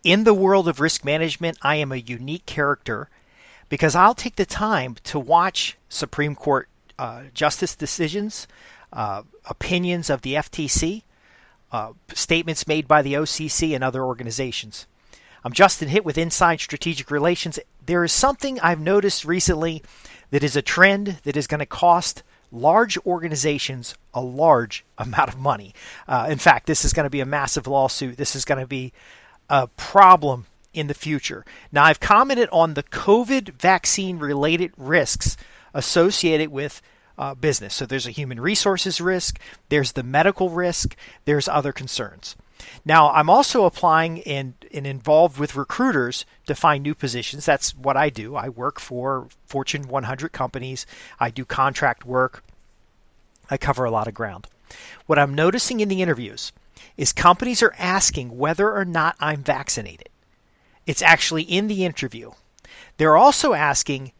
In the world of risk management, I am a unique character because I'll take the time to watch Supreme Court justice decisions, opinions of the FTC, statements made by the OCC and other organizations. I'm Justin Hitt with Inside Strategic Relations. There is something I've noticed recently that is a trend that is going to cost large organizations a large amount of money. In fact, this is going to be a massive lawsuit. This is going to be a problem in the future. Now, I've commented on the COVID vaccine related risks associated with business. So there's a human resources risk, there's the medical risk, there's other concerns. Now, I'm also applying and involved with recruiters to find new positions. That's what I do. I work for Fortune 100 companies. I do contract work. I cover a lot of ground. What I'm noticing in the interviews is companies are asking whether or not I'm vaccinated. It's actually in the interview. They're also asking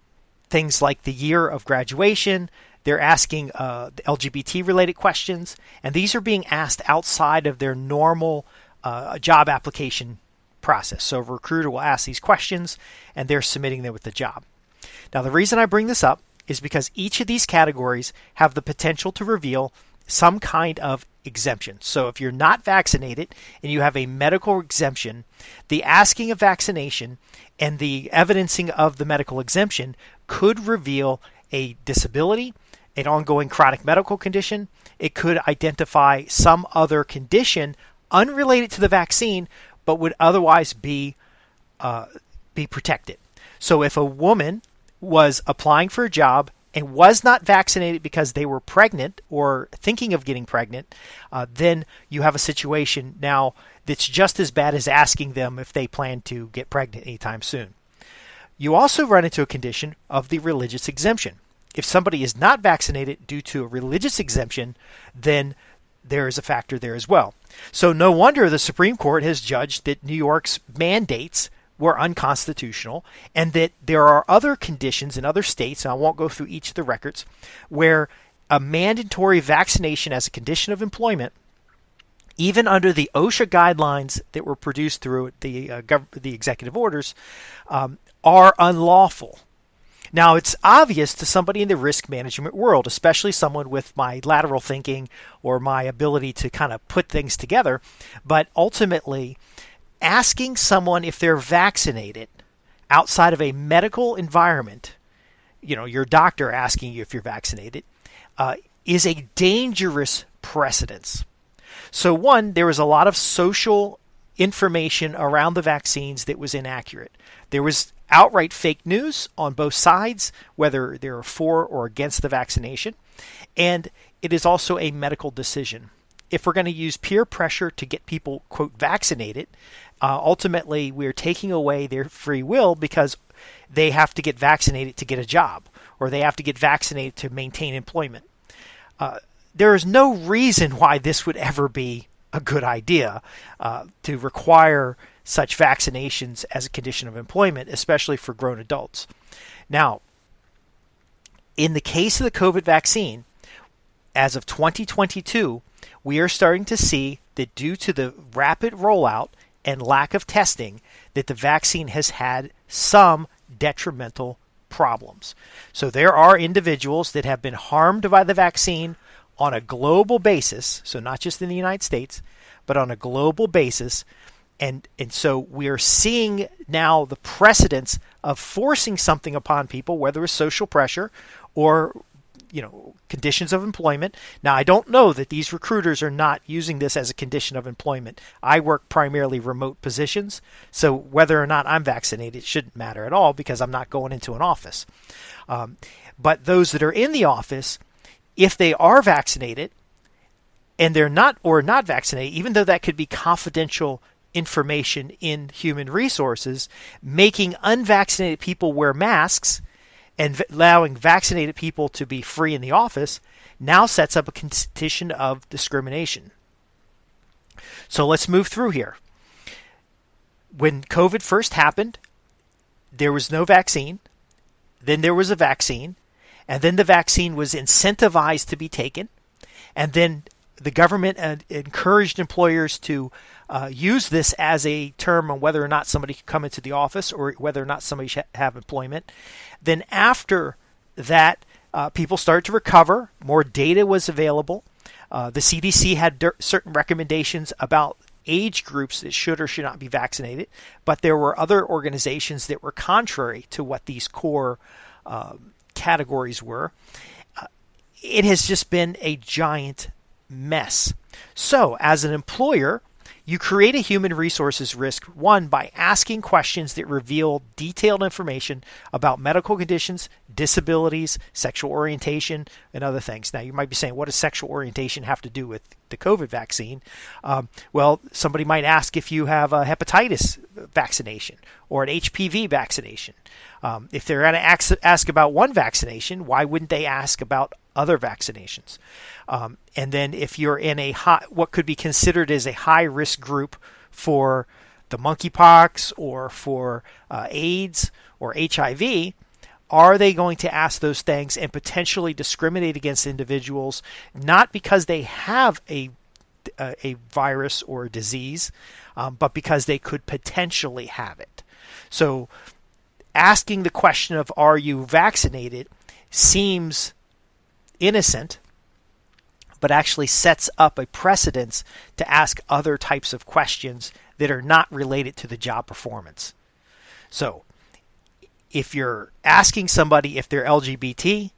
things like the year of graduation. They're asking LGBT related questions, and these are being asked outside of their normal job application process. So a recruiter will ask these questions, and they're submitting them with the job. Now, the reason I bring this up is because each of these categories have the potential to reveal some kind of exemption. So if you're not vaccinated and you have a medical exemption, the asking of vaccination and the evidencing of the medical exemption could reveal a disability, an ongoing chronic medical condition. It could identify some other condition unrelated to the vaccine, but would otherwise be protected. So if a woman was applying for a job and was not vaccinated because they were pregnant or thinking of getting pregnant, then you have a situation now that's just as bad as asking them if they plan to get pregnant anytime soon. You also run into a condition of the religious exemption. If somebody is not vaccinated due to a religious exemption, then there is a factor there as well. So no wonder the Supreme Court has judged that New York's mandates were unconstitutional and that there are other conditions in other states, and I won't go through each of the records, where a mandatory vaccination as a condition of employment, even under the OSHA guidelines that were produced through the executive orders, are unlawful. Now, it's obvious to somebody in the risk management world, especially someone with my lateral thinking or my ability to kind of put things together, but ultimately, asking someone if they're vaccinated outside of a medical environment, your doctor asking you if you're vaccinated, is a dangerous precedence. So one, there was a lot of social information around the vaccines that was inaccurate. There was outright fake news on both sides, whether they're for or against the vaccination. And it is also a medical decision. If we're going to use peer pressure to get people, quote, vaccinated, ultimately we're taking away their free will because they have to get vaccinated to get a job, or they have to get vaccinated to maintain employment. There is no reason why this would ever be a good idea to require such vaccinations as a condition of employment, especially for grown adults. Now, in the case of the COVID vaccine, as of 2022, we are starting to see that due to the rapid rollout and lack of testing, that the vaccine has had some detrimental problems. So there are individuals that have been harmed by the vaccine on a global basis, so not just in the United States, but on a global basis. And so we are seeing now the precedence of forcing something upon people, whether it's social pressure or conditions of employment. Now, I don't know that these recruiters are not using this as a condition of employment. I work primarily remote positions, so whether or not I'm vaccinated shouldn't matter at all because I'm not going into an office. But those that are in the office, if they are vaccinated and they're not vaccinated, even though that could be confidential information in human resources, making unvaccinated people wear masks and allowing vaccinated people to be free in the office now sets up a condition of discrimination. So let's move through here. When COVID first happened, there was no vaccine. Then there was a vaccine. And then the vaccine was incentivized to be taken. And then The government encouraged employers to use this as a term on whether or not somebody could come into the office or whether or not somebody should have employment. Then after that, people started to recover. More data was available. The CDC had certain recommendations about age groups that should or should not be vaccinated, but there were other organizations that were contrary to what these core categories were. It has just been a giant mess. So, as an employer, you create a human resources risk, one, by asking questions that reveal detailed information about medical conditions, disabilities, sexual orientation, and other things. Now, you might be saying, what does sexual orientation have to do with the COVID vaccine? Well, somebody might ask if you have a hepatitis vaccination or an HPV vaccination. If they're going to ask about one vaccination, why wouldn't they ask about other vaccinations? And then if you're in what could be considered as a high-risk group for the monkeypox or for AIDS or HIV, are they going to ask those things and potentially discriminate against individuals, not because they have a virus or a disease, but because they could potentially have it? So asking the question of, are you vaccinated, seems innocent, but actually sets up a precedence to ask other types of questions that are not related to the job performance. So if you're asking somebody if they're LGBT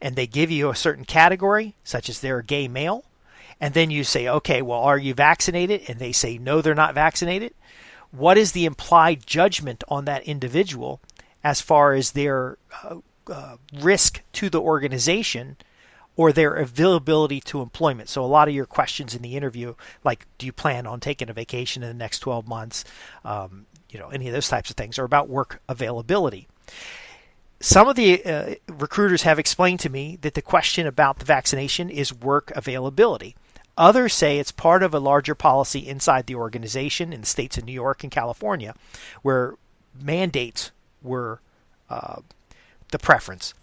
and they give you a certain category, such as they're a gay male, and then you say, okay, well, are you vaccinated? And they say, no, they're not vaccinated. What is the implied judgment on that individual as far as their risk to the organization or their availability to employment? So a lot of your questions in the interview, like, do you plan on taking a vacation in the next 12 months? Any of those types of things are about work availability. Some of the recruiters have explained to me that the question about the vaccination is work availability. Others say it's part of a larger policy inside the organization in the states of New York and California, where mandates were the preference.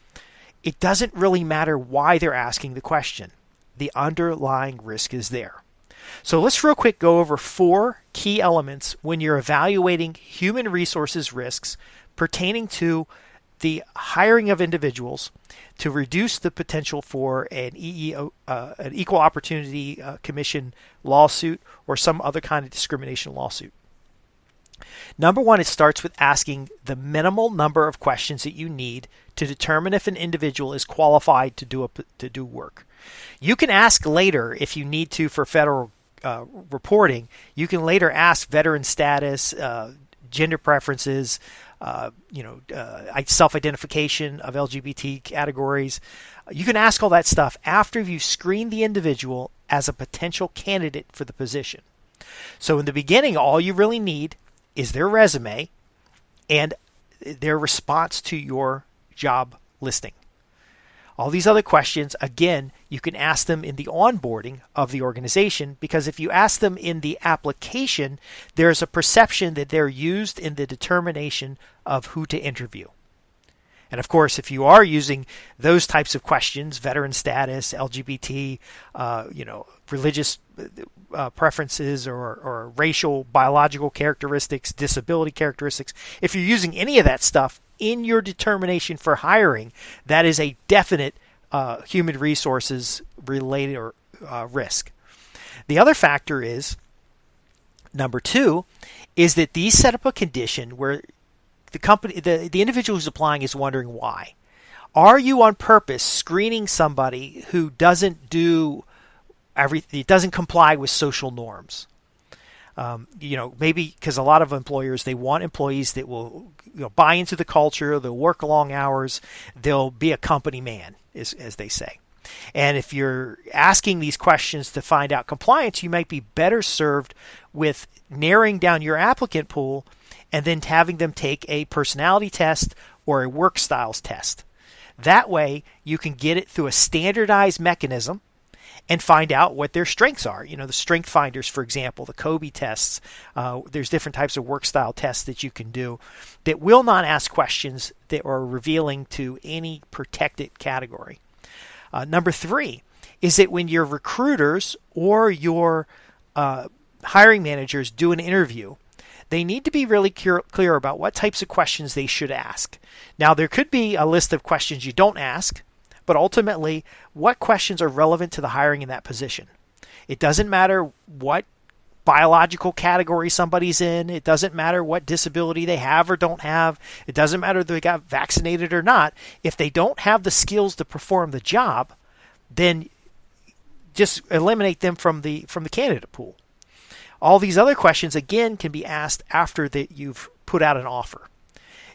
It doesn't really matter why they're asking the question. The underlying risk is there. So let's real quick go over 4 key elements when you're evaluating human resources risks pertaining to the hiring of individuals to reduce the potential for an Equal Opportunity Commission lawsuit or some other kind of discrimination lawsuit. Number 1, it starts with asking the minimal number of questions that you need to determine if an individual is qualified to do work. You can ask later if you need to for federal reporting. You can later ask veteran status, gender preferences, self-identification of LGBT categories. You can ask all that stuff after you've screened the individual as a potential candidate for the position. So in the beginning, all you really need is their resume and their response to your job listing. All these other questions, again, you can ask them in the onboarding of the organization, because if you ask them in the application, there's a perception that they're used in the determination of who to interview. And of course, if you are using those types of questions, veteran status, LGBT, religious preferences or racial, biological characteristics, disability characteristics, if you're using any of that stuff in your determination for hiring, that is a definite human resources related or risk. The other factor is, number 2, is that these set up a condition where the individual who's applying is wondering why. Are you on purpose screening somebody who doesn't do everything, it doesn't comply with social norms? Maybe because a lot of employers, they want employees that will buy into the culture, they'll work long hours, they'll be a company man, as they say. And if you're asking these questions to find out compliance, you might be better served with narrowing down your applicant pool and then having them take a personality test or a work styles test. That way, you can get it through a standardized mechanism and find out what their strengths are. The strength finders, for example, the Kobe tests. There's different types of work style tests that you can do that will not ask questions that are revealing to any protected category. Number 3 is that when your recruiters or your hiring managers do an interview, they need to be really clear about what types of questions they should ask. Now, there could be a list of questions you don't ask, but ultimately, what questions are relevant to the hiring in that position? It doesn't matter what biological category somebody's in. It doesn't matter what disability they have or don't have. It doesn't matter if they got vaccinated or not. If they don't have the skills to perform the job, then just eliminate them from the candidate pool. All these other questions, again, can be asked after that you've put out an offer.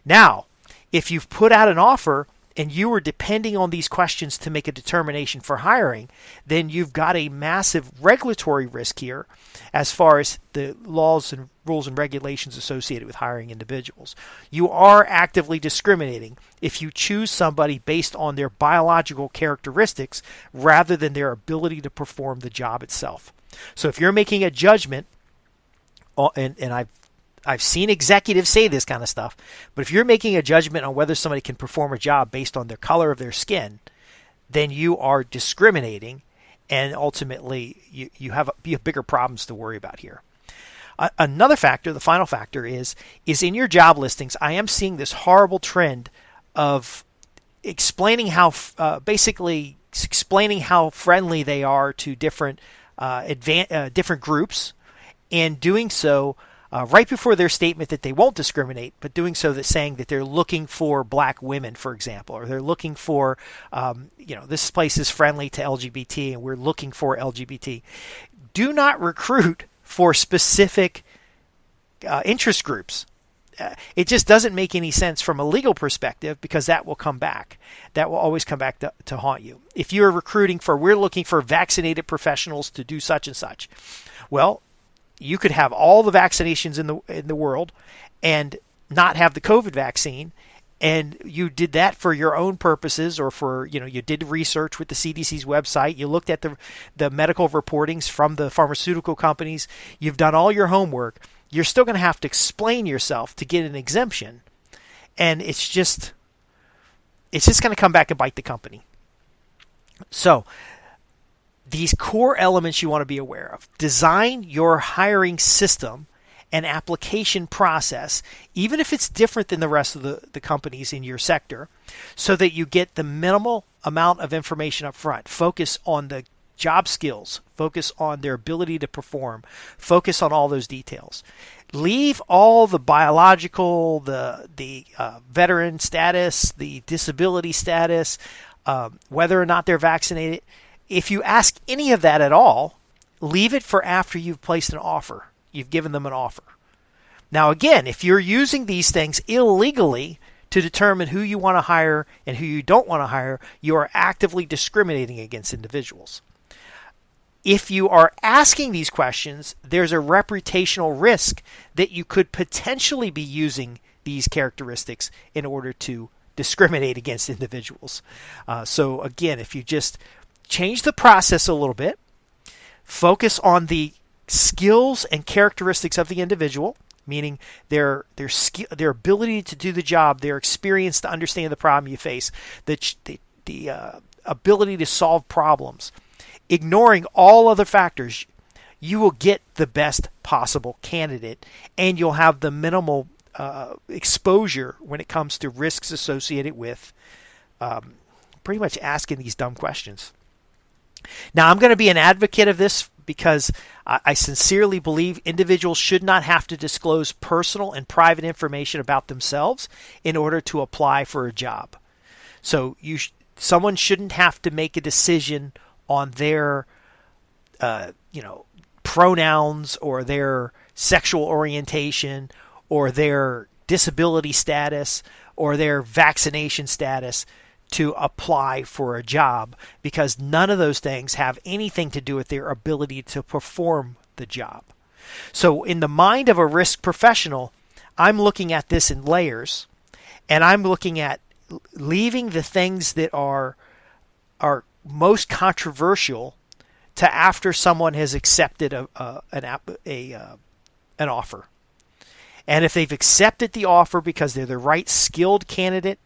Now, if you've put out an offer and you are depending on these questions to make a determination for hiring, then you've got a massive regulatory risk here as far as the laws and rules and regulations associated with hiring individuals. You are actively discriminating if you choose somebody based on their biological characteristics rather than their ability to perform the job itself. So if you're making a judgment, and I've seen executives say this kind of stuff, but if you're making a judgment on whether somebody can perform a job based on their color of their skin, then you are discriminating, and ultimately you have bigger problems to worry about here. Another factor, the final factor, is in your job listings, I am seeing this horrible trend of explaining how friendly they are to different groups, and doing so right before their statement that they won't discriminate, but doing so that saying that they're looking for black women, for example, or they're looking for, this place is friendly to LGBT and we're looking for LGBT. Do not recruit for specific interest groups. It just doesn't make any sense from a legal perspective, because that will come back. That will always come back to haunt you. If you're recruiting we're looking for vaccinated professionals to do such and such. Well, you could have all the vaccinations in the world and not have the COVID vaccine, and you did that for your own purposes, or for, you did research with the CDC's website, you looked at the medical reportings from the pharmaceutical companies, you've done all your homework, you're still going to have to explain yourself to get an exemption, and it's just going to come back and bite the company. So, these core elements you want to be aware of. Design your hiring system and application process, even if it's different than the rest of the companies in your sector, so that you get the minimal amount of information up front. Focus on the job skills. Focus on their ability to perform. Focus on all those details. Leave all the biological, the veteran status, the disability status, whether or not they're vaccinated. If you ask any of that at all, leave it for after you've placed an offer. You've given them an offer. Now, again, if you're using these things illegally to determine who you want to hire and who you don't want to hire, you are actively discriminating against individuals. If you are asking these questions, there's a reputational risk that you could potentially be using these characteristics in order to discriminate against individuals. So again, if you just change the process a little bit, focus on the skills and characteristics of the individual, meaning their ability to do the job, their experience to understand the problem you face, the ability to solve problems. Ignoring all other factors, you will get the best possible candidate, and you'll have the minimal exposure when it comes to risks associated with pretty much asking these dumb questions. Now, I'm going to be an advocate of this because I sincerely believe individuals should not have to disclose personal and private information about themselves in order to apply for a job. So someone shouldn't have to make a decision on their pronouns or their sexual orientation or their disability status or their vaccination status to apply for a job, because none of those things have anything to do with their ability to perform the job. So in the mind of a risk professional, I'm looking at this in layers, and I'm looking at leaving the things that are most controversial to after someone has accepted an offer. And if they've accepted the offer because they're the right skilled candidate,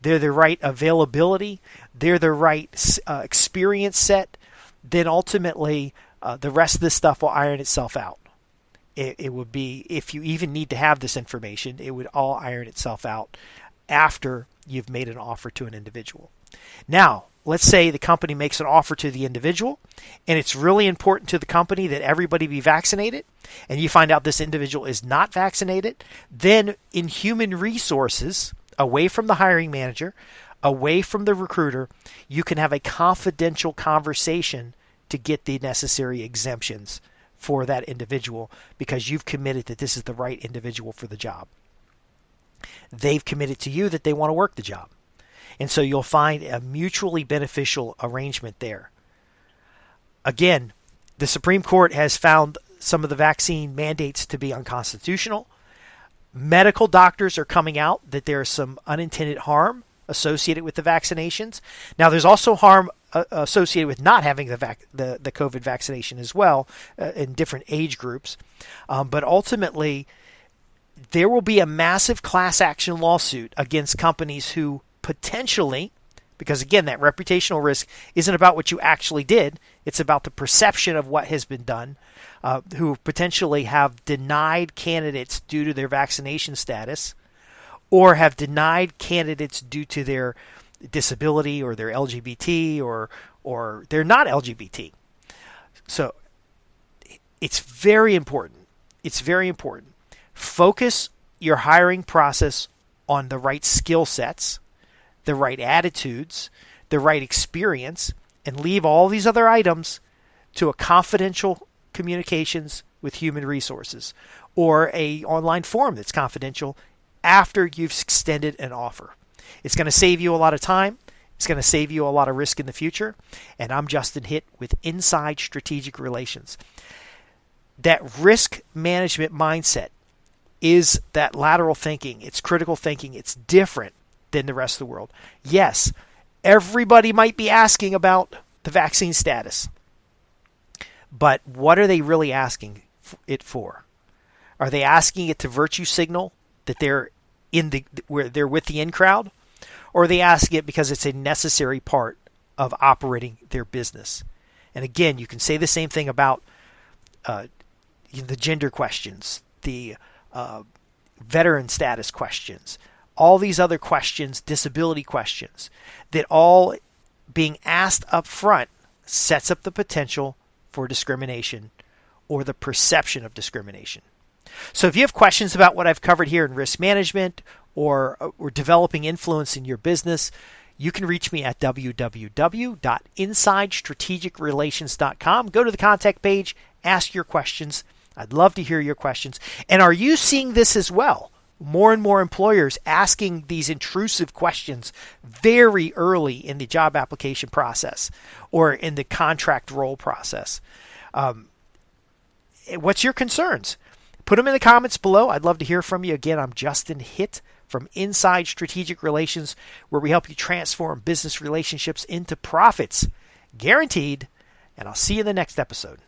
they're the right availability, they're the right experience set, then ultimately the rest of this stuff will iron itself out. It would be, if you even need to have this information, it would all iron itself out after you've made an offer to an individual. Now, let's say the company makes an offer to the individual, and it's really important to the company that everybody be vaccinated, and you find out this individual is not vaccinated. Then in human resources, away from the hiring manager, away from the recruiter, you can have a confidential conversation to get the necessary exemptions for that individual, because you've committed that this is the right individual for the job. They've committed to you that they want to work the job. And so you'll find a mutually beneficial arrangement there. Again, the Supreme Court has found some of the vaccine mandates to be unconstitutional. Medical doctors are coming out that there is some unintended harm associated with the vaccinations. Now, there's also harm associated with not having the COVID vaccination as well in different age groups. But ultimately, there will be a massive class action lawsuit against companies who potentially, because again, that reputational risk isn't about what you actually did, it's about the perception of what has been done, who potentially have denied candidates due to their vaccination status, or have denied candidates due to their disability or their LGBT or they're not LGBT. So it's very important. It's very important. Focus your hiring process on the right skill sets, the right attitudes, the right experience, and leave all these other items to a confidential communications with human resources or a online form that's confidential after you've extended an offer. It's going to save you a lot of time. It's going to save you a lot of risk in the future. And I'm Justin Hitt with Inside Strategic Relations. That risk management mindset is that lateral thinking. It's critical thinking. It's different than the rest of the world. Yes, everybody might be asking about the vaccine status. But what are they really asking it for? Are they asking it to virtue signal that they're where they're with the in crowd? Or are they asking it because it's a necessary part of operating their business? And again, you can say the same thing about the gender questions, the veteran status questions, all these other questions, disability questions, that all being asked up front sets up the potential for discrimination or the perception of discrimination. So if you have questions about what I've covered here in risk management or developing influence in your business, you can reach me at www.insidestrategicrelations.com. Go to the contact page, ask your questions. I'd love to hear your questions. And are you seeing this as well? More and more employers asking these intrusive questions very early in the job application process or in the contract role process. What's your concerns? Put them in the comments below. I'd love to hear from you. Again, I'm Justin Hitt from Inside Strategic Relations, where we help you transform business relationships into profits. Guaranteed. And I'll see you in the next episode.